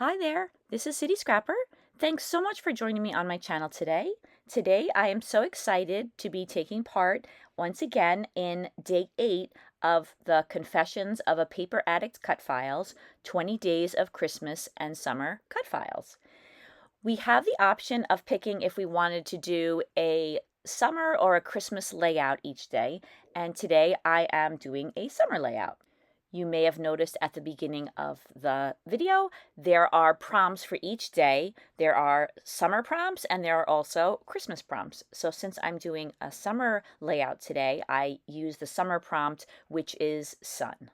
Hi there, this is City Scrapper. Thanks so much for joining me on my channel today. Today I am so excited to be taking part once again in day 8 of the Confessions of a Paper Addict Cut Files, 20 Days of Christmas and Summer Cut Files. We have the option of picking if we wanted to do a summer or a Christmas layout each day, and today I am doing a summer layout. You may have noticed at the beginning of the video, there are prompts for each day. There are summer prompts and there are also Christmas prompts. So since I'm doing a summer layout today, I use the summer prompt, which is sun.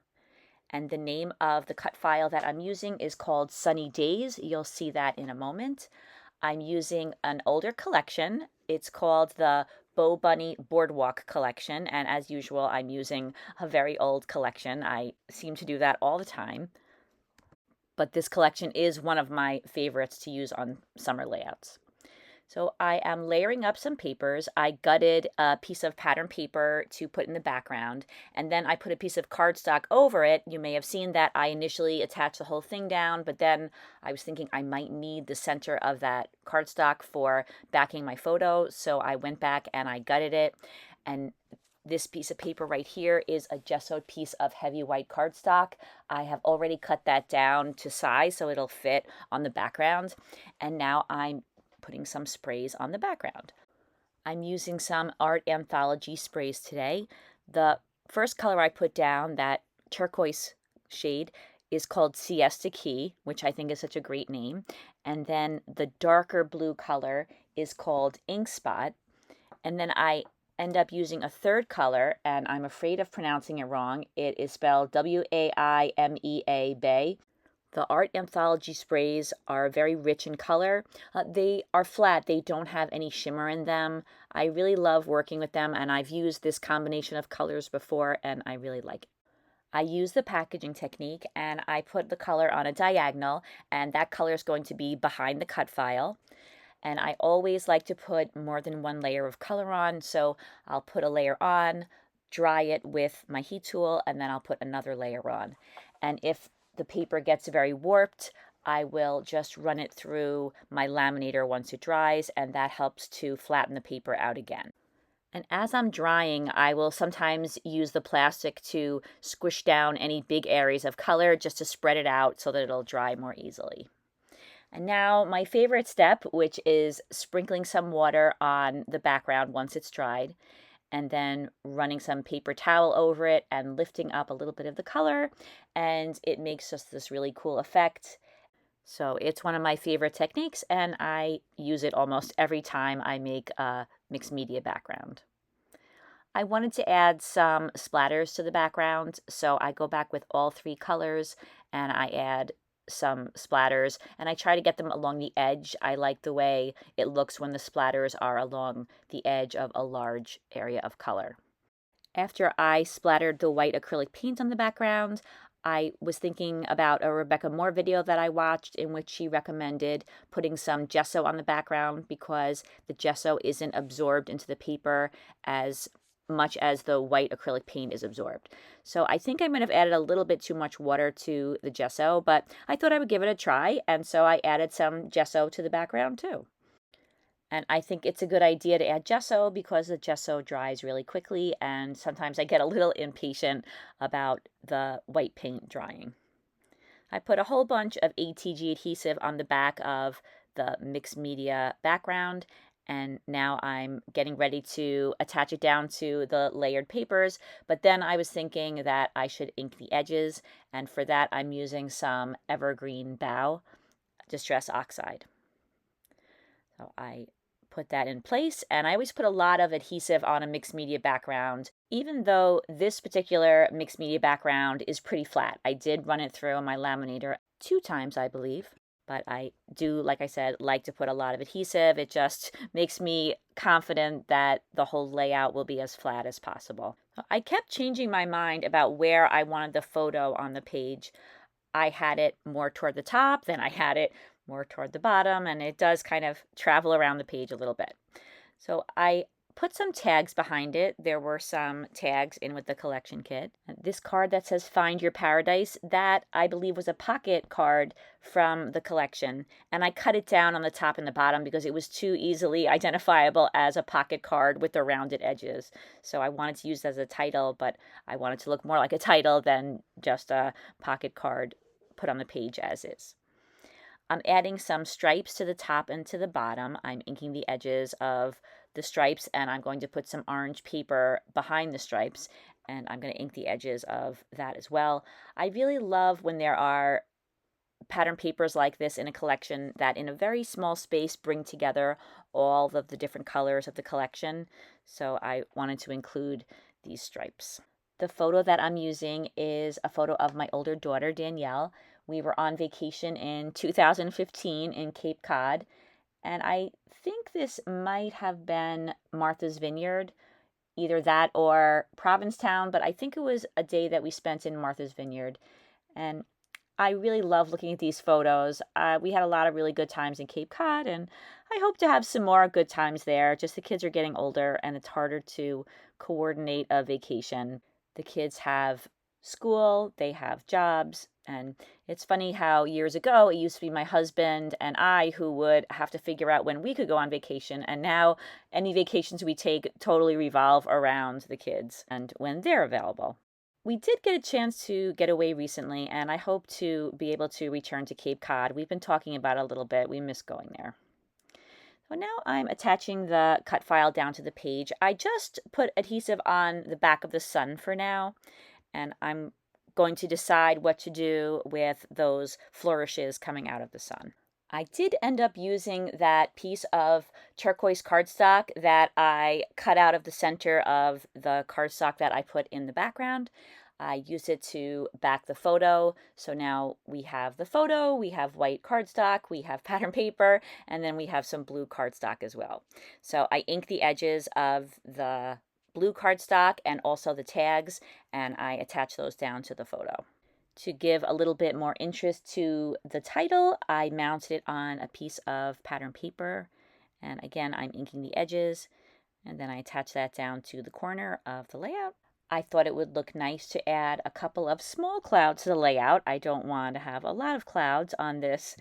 And the name of the cut file that I'm using is called Sunny Days. You'll see that in a moment. I'm using an older collection. It's called the Bow Bunny Boardwalk collection, and as usual, I'm using a very old collection. I seem to do that all the time. But this collection is one of my favorites to use on summer layouts. So I am layering up some papers. I gutted a piece of pattern paper to put in the background, and then I put a piece of cardstock over it. You may have seen that I initially attached the whole thing down, but then I was thinking I might need the center of that cardstock for backing my photo, so I went back and I gutted it. And this piece of paper right here is a gessoed piece of heavy white cardstock. I have already cut that down to size so it'll fit on the background, and now I'm putting some sprays on the background. I'm using some Art Anthology sprays today. The first color I put down, that turquoise shade, is called Siesta Key, which I think is such a great name. And then the darker blue color is called Ink Spot. And then I end up using a third color, and I'm afraid of pronouncing it wrong. It is spelled Waimea, Bay. The Art Anthology sprays are very rich in color. They are flat. They don't have any shimmer in them. I really love working with them, and I've used this combination of colors before, and I really like it. I use the packaging technique, and I put the color on a diagonal, and that color is going to be behind the cut file. And I always like to put more than one layer of color on, so I'll put a layer on, dry it with my heat tool, and then I'll put another layer on. And if the paper gets very warped, I will just run it through my laminator once it dries, and that helps to flatten the paper out again. And as I'm drying, I will sometimes use the plastic to squish down any big areas of color just to spread it out so that it'll dry more easily. And now my favorite step, which is sprinkling some water on the background once it's dried, and then running some paper towel over it and lifting up a little bit of the color, and it makes just this really cool effect. So it's one of my favorite techniques, and I use it almost every time I make a mixed media background. I wanted to add some splatters to the background, so I go back with all 3 colors and I add some splatters, and I try to get them along the edge. I like the way it looks when the splatters are along the edge of a large area of color. After I splattered the white acrylic paint on the background, I was thinking about a Rebecca Moore video that I watched in which she recommended putting some gesso on the background because the gesso isn't absorbed into the paper as much as the white acrylic paint is absorbed. So I think I might have added a little bit too much water to the gesso, but I thought I would give it a try, and so I added some gesso to the background too. And I think it's a good idea to add gesso because the gesso dries really quickly, and sometimes I get a little impatient about the white paint drying. I put a whole bunch of ATG adhesive on the back of the mixed media background, and now I'm getting ready to attach it down to the layered papers, but then I was thinking that I should ink the edges, and for that I'm using some Evergreen Bow Distress Oxide. So I put that in place, and I always put a lot of adhesive on a mixed media background, even though this particular mixed media background is pretty flat. I did run it through my laminator 2 times, I believe. But I do, like I said, like to put a lot of adhesive. It just makes me confident that the whole layout will be as flat as possible. I kept changing my mind about where I wanted the photo on the page. I had it more toward the top, then I had it more toward the bottom, and it does kind of travel around the page a little bit. So I put some tags behind it. There were some tags in with the collection kit. This card that says Find Your Paradise, that I believe was a pocket card from the collection. And I cut it down on the top and the bottom because it was too easily identifiable as a pocket card with the rounded edges. So I wanted to use it as a title, but I wanted to look more like a title than just a pocket card put on the page as is. I'm adding some stripes to the top and to the bottom. I'm inking the edges of the stripes, and I'm going to put some orange paper behind the stripes, and I'm going to ink the edges of that as well. I really love when there are pattern papers like this in a collection that in a very small space bring together all of the different colors of the collection. So I wanted to include these stripes. The photo that I'm using is a photo of my older daughter, Danielle. We were on vacation in 2015 in Cape Cod, and I think this might have been Martha's Vineyard, either that or Provincetown, but I think it was a day that we spent in Martha's Vineyard. And I really love looking at these photos. We had a lot of really good times in Cape Cod, and I hope to have some more good times there. Just the kids are getting older, and it's harder to coordinate a vacation. The kids have school, they have jobs, and it's funny how years ago it used to be my husband and I who would have to figure out when we could go on vacation, and now any vacations we take totally revolve around the kids and when they're available. We did get a chance to get away recently, and I hope to be able to return to Cape Cod. We've been talking about it a little bit. We miss going there. So now I'm attaching the cut file down to the page. I just put adhesive on the back of the sun for now, and I'm going to decide what to do with those flourishes coming out of the sun. I did end up using that piece of turquoise cardstock that I cut out of the center of the cardstock that I put in the background. I used it to back the photo. So now we have the photo, we have white cardstock, we have pattern paper, and then we have some blue cardstock as well. So I inked the edges of the blue cardstock and also the tags, and I attached those down to the photo. To give a little bit more interest to the title, I mounted it on a piece of pattern paper. And again, I'm inking the edges, and then I attach that down to the corner of the layout. I thought it would look nice to add a couple of small clouds to the layout. I don't want to have a lot of clouds on this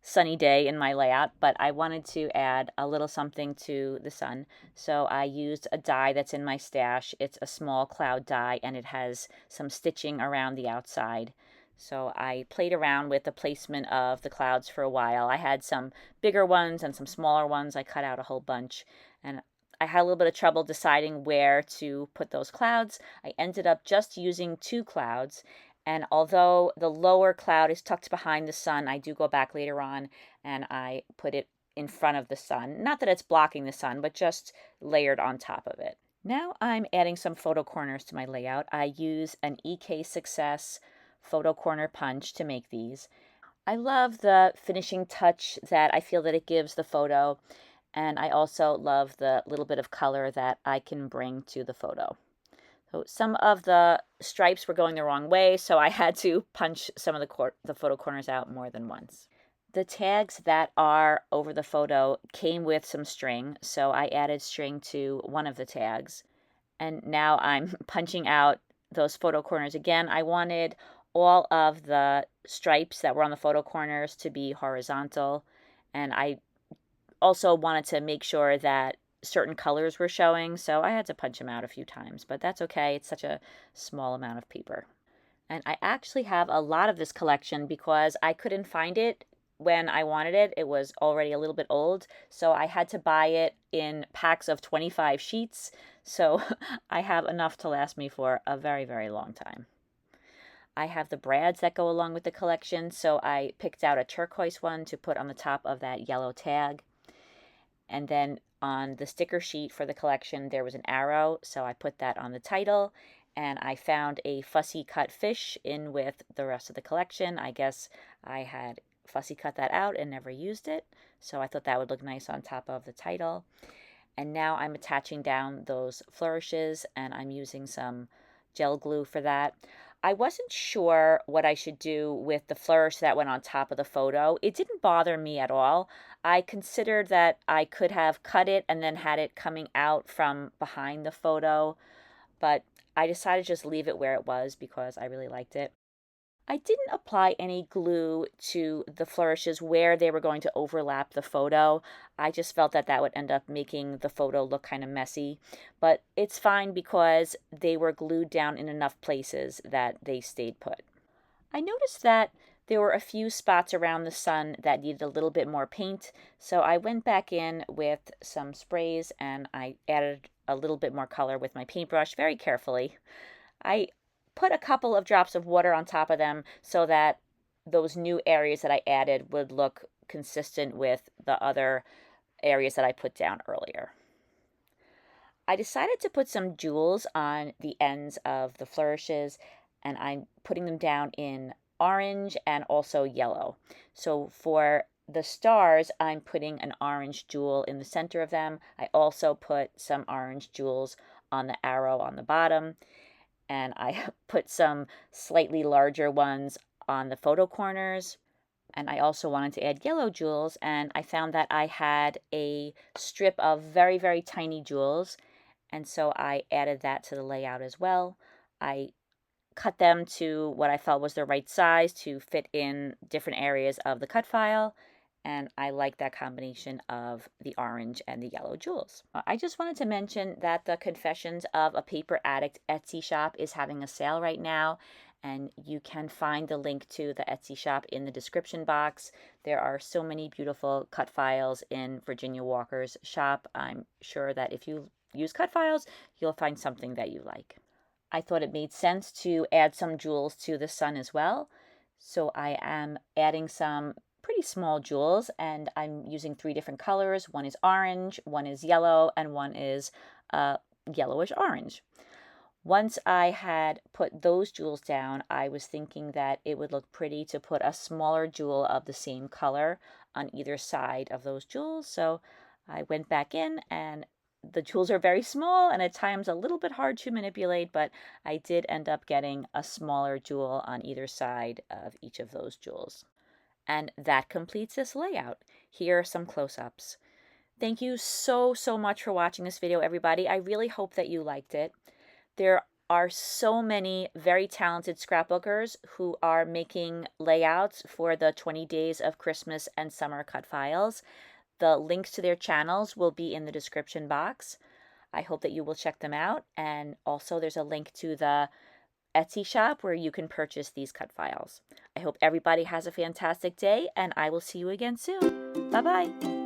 sunny day in my layout, but I wanted to add a little something to the sun. So I used a die that's in my stash. It's a small cloud die, and it has some stitching around the outside. So I played around with the placement of the clouds for a while. I had some bigger ones and some smaller ones. I cut out a whole bunch, and I had a little bit of trouble deciding where to put those clouds. I ended up just using 2 clouds, and although the lower cloud is tucked behind the sun, I do go back later on and I put it in front of the sun. Not that it's blocking the sun, but just layered on top of it. Now I'm adding some photo corners to my layout. I use an EK Success photo corner punch to make these. I love the finishing touch that I feel that it gives the photo, and I also love the little bit of color that I can bring to the photo. So some of the stripes were going the wrong way, so I had to punch some of the photo corners out more than once. The tags that are over the photo came with some string, so I added string to one of the tags. And now I'm punching out those photo corners again. I wanted all of the stripes that were on the photo corners to be horizontal, and I also wanted to make sure that certain colors were showing, so I had to punch them out a few times, but that's okay. It's such a small amount of paper. And I actually have a lot of this collection because I couldn't find it when I wanted it. It was already a little bit old, so I had to buy it in packs of 25 sheets, so I have enough to last me for a very, very long time. I have the brads that go along with the collection, so I picked out a turquoise one to put on the top of that yellow tag. And then on the sticker sheet for the collection, there was an arrow, so I put that on the title, and I found a fussy cut fish in with the rest of the collection. I guess I had fussy cut that out and never used it, so I thought that would look nice on top of the title. And now I'm attaching down those flourishes, and I'm using some gel glue for that. I wasn't sure what I should do with the flourish that went on top of the photo. It didn't bother me at all. I considered that I could have cut it and then had it coming out from behind the photo, but I decided to just leave it where it was because I really liked it. I didn't apply any glue to the flourishes where they were going to overlap the photo. I just felt that that would end up making the photo look kind of messy, but it's fine because they were glued down in enough places that they stayed put. I noticed that there were a few spots around the sun that needed a little bit more paint, so I went back in with some sprays and I added a little bit more color with my paintbrush very carefully. I put a couple of drops of water on top of them so that those new areas that I added would look consistent with the other areas that I put down earlier. I decided to put some jewels on the ends of the flourishes, and I'm putting them down in orange and also yellow. So for the stars, I'm putting an orange jewel in the center of them. I also put some orange jewels on the arrow on the bottom, and I put some slightly larger ones on the photo corners. And I also wanted to add yellow jewels, and I found that I had a strip of very, very tiny jewels, and so I added that to the layout as well. I cut them to what I felt was the right size to fit in different areas of the cut file, and I like that combination of the orange and the yellow jewels. I just wanted to mention that the Confessions of a Paper Addict Etsy shop is having a sale right now, and you can find the link to the Etsy shop in the description box. There are so many beautiful cut files in Virginia Walker's shop. I'm sure that if you use cut files, you'll find something that you like. I thought it made sense to add some jewels to the sun as well, so I am adding some pretty small jewels, and I'm using 3 different colors. One is orange, one is yellow, and one is yellowish orange. Once I had put those jewels down, I was thinking that it would look pretty to put a smaller jewel of the same color on either side of those jewels. So I went back in, and the jewels are very small and at times a little bit hard to manipulate, but I did end up getting a smaller jewel on either side of each of those jewels. And that completes this layout. Here are some close-ups. Thank you so much for watching this video, everybody. I really hope that you liked it. There are so many very talented scrapbookers who are making layouts for the 20 Days of Christmas and Summer Cut Files. The links to their channels will be in the description box. I hope that you will check them out. And also there's a link to the Etsy shop where you can purchase these cut files. I hope everybody has a fantastic day, and I will see you again soon. Bye-bye.